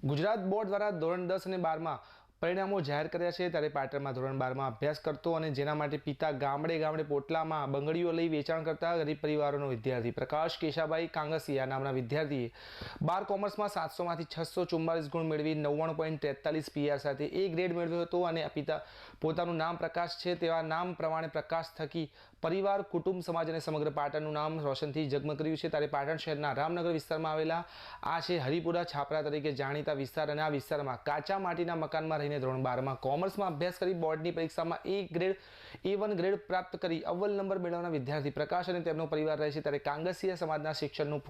Gujarat board દ્વારા ધોરણ 10 અને 12માં પરિણામો જાહેર કર્યા છે। ત્યારે પાટણમાં ધોરણ 12માં અભ્યાસ કરતો અને જેના માટે પિતા ગામડે ગામડે પોટલામાં બંગડીઓ લઈ વેચાણ કરતા ગરીબ પરિવારોનો વિદ્યાર્થી પ્રકાશ કેશાભાઈ કાંગસિયા નામના વિદ્યાર્થીએ 12 કોમર્સમાં 700માંથી 644 ગુણ મેળવી 99.43 પીઆર સાથે એ ગ્રેડ મેળવ્યો હતો અને પિતા પોતાનું નામ પ્રકાશ છે તેવા નામ પ્રમાણે પ્રકાશ થકી પરિવાર કુટુંબ સમાજ અને સમગ્ર પાટણનું નામ રોશનથી જગમગ કર્યું છે। ત્યારે પાટણ શહેરના રામનગર વિસ્તારમાં આવેલા આ છે હરિપુરા છાપરા તરીકે જાણીતા વિસ્તાર અને આ વિસ્તારમાં કાચા માટીના મકાનમાં રહીને ધોરણ 12માં કોમર્સમાં અભ્યાસ કરી બોર્ડની પરીક્ષામાં A1 ગ્રેડ પ્રાપ્ત કરી અવ્વલ નંબર મેળવનાર વિદ્યાર્થી પ્રકાશ અને તેમનો પરિવાર રહે છે। ત્યારે કાંગસિયા સમાજના શિક્ષણનું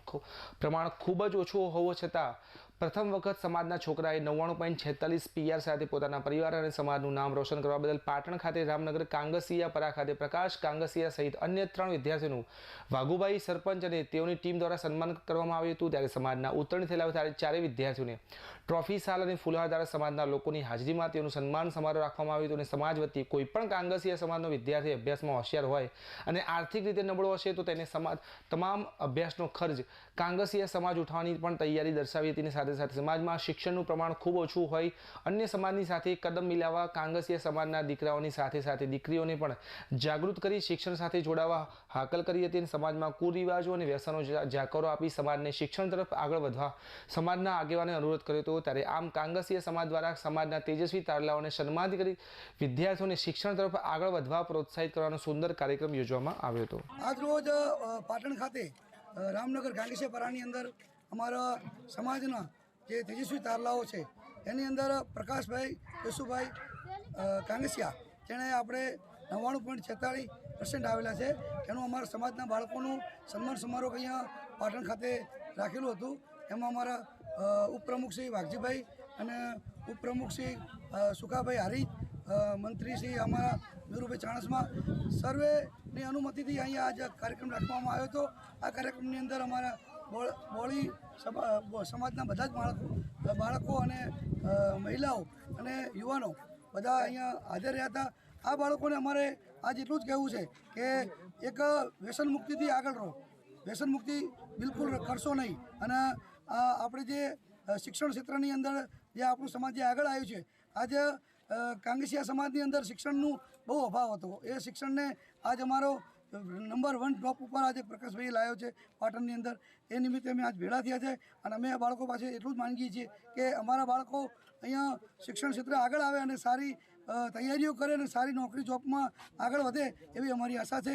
પ્રમાણ ખૂબ જ ઓછું હોવા છતાં પ્રથમ વખત સમાજના છોકરાએ 99.46 પીઆર સાથે પોતાના પરિવાર અને સમાજનું નામ રોશન કરવા બદલ પાટણ ખાતે રામનગર કાંગસિયા પરા ખાતે પ્રકાશ કાંગસિયા સહિત અન્ય 3 વિદ્યાર્થીઓનું વાઘુભાઈ સરપંચ અને તેઓની ટીમ દ્વારા સન્માન કરવામાં આવ્યું હતું। ત્યારે સમાજના ઉત્તીર્ણ થયેલા ચારેય વિદ્યાર્થીઓને ટ્રોફી શાલ અને ફુલહાર દ્વારા સમાજના લોકોની હાજરીમાં તેઓનું સન્માન સમારોહ રાખવામાં આવ્યું હતું અને સમાજ વતી કોઈ પણ કાંગસિયા સમાજનો વિદ્યાર્થી અભ્યાસમાં હોશિયાર હોય અને આર્થિક રીતે નબળો હશે તો તેને તમામ અભ્યાસનો ખર્ચ કાંગસિયા સમાજ ઉઠાવવાની પણ તૈયારી દર્શાવી હતી। સાથે સાથે સમાજમાં શિક્ષણનું પ્રમાણ ખૂબ ઓછું હોય અન્ય સમાજની સાથે કદમ મિલાવવા કાંગસિયા સમાજના દીકરાઓની સાથે સાથે દીકરીઓને પણ જાગૃત કરી શિક્ષણ સાથે જોડાવા હાકલ કરી હતી અને સમાજમાં કુરિવાજો અને વ્યસનો જાકરો આપી સમાજને શિક્ષણ તરફ આગળ વધવા સમાજના આગેવાને અનુરોધ કર્યો હતો। ત્યારે આમ કાંગસિયા સમાજ દ્વારા સમાજના તેજસ્વી તારલાઓને સન્માનિત કરી વિદ્યાર્થીઓને શિક્ષણ તરફ આગળ વધવા પ્રોત્સાહિત કરવાનો સુંદર કાર્યક્રમ યોજવામાં આવ્યો હતો। આજ રોજ પાટણ ખાતે રામનગર કાંગસિયા પરાની અંદર અમારા સમાજના જે તેજસ્વી તારલાઓ છે એની અંદર પ્રકાશભાઈ કેશુભાઈ કાંગસિયા જેણે આપણે 99.46% આવેલા છે એનું અમારા સમાજના બાળકોનું સન્માન સમારોહ અહીંયા પાટણ ખાતે રાખેલું હતું। એમાં અમારા ઉપપ્રમુખ શ્રી વાઘજીભાઈ અને ઉપપ્રમુખ શ્રી સુખાભાઈ હારી મંત્રી શ્રી અમારા વીરુભાઈ ચાણસમા સર્વેની અનુમતિથી અહીંયા આજ કાર્યક્રમ રાખવામાં આવ્યો હતો। આ કાર્યક્રમની અંદર અમારા બોળી સમાજના બધા જ બાળકો અને મહિલાઓ અને યુવાનો બધા અહીંયા હાજર રહ્યા હતા। આ બાળકોને અમારે આજ એટલું જ કહેવું છે કે એક વ્યસન મુક્તિથી આગળ રહો, વ્યસન મુક્તિ બિલકુલ કરશો નહીં અને આપણે જે શિક્ષણ ક્ષેત્રની અંદર જે આપણું સમાજ જે આગળ આવ્યું છે આજે કાંગસિયા સમાજની અંદર શિક્ષણનું બહુ અભાવ હતો એ શિક્ષણને આજ અમારો નંબર 1 ટોપ ઉપર આજે પ્રકાશભાઈ લાવ્યો છે પાટણની અંદર। એ નિમિત્તે અમે આજ ભેળા થયા છે અને અમે આ બાળકો પાસે એટલું જ માંગીએ છીએ કે અમારા બાળકો અહીંયા શિક્ષણ ક્ષેત્રે આગળ આવે અને સારી તૈયારીઓ કરે અને સારી નોકરી જોબમાં આગળ વધે એવી અમારી આશા છે।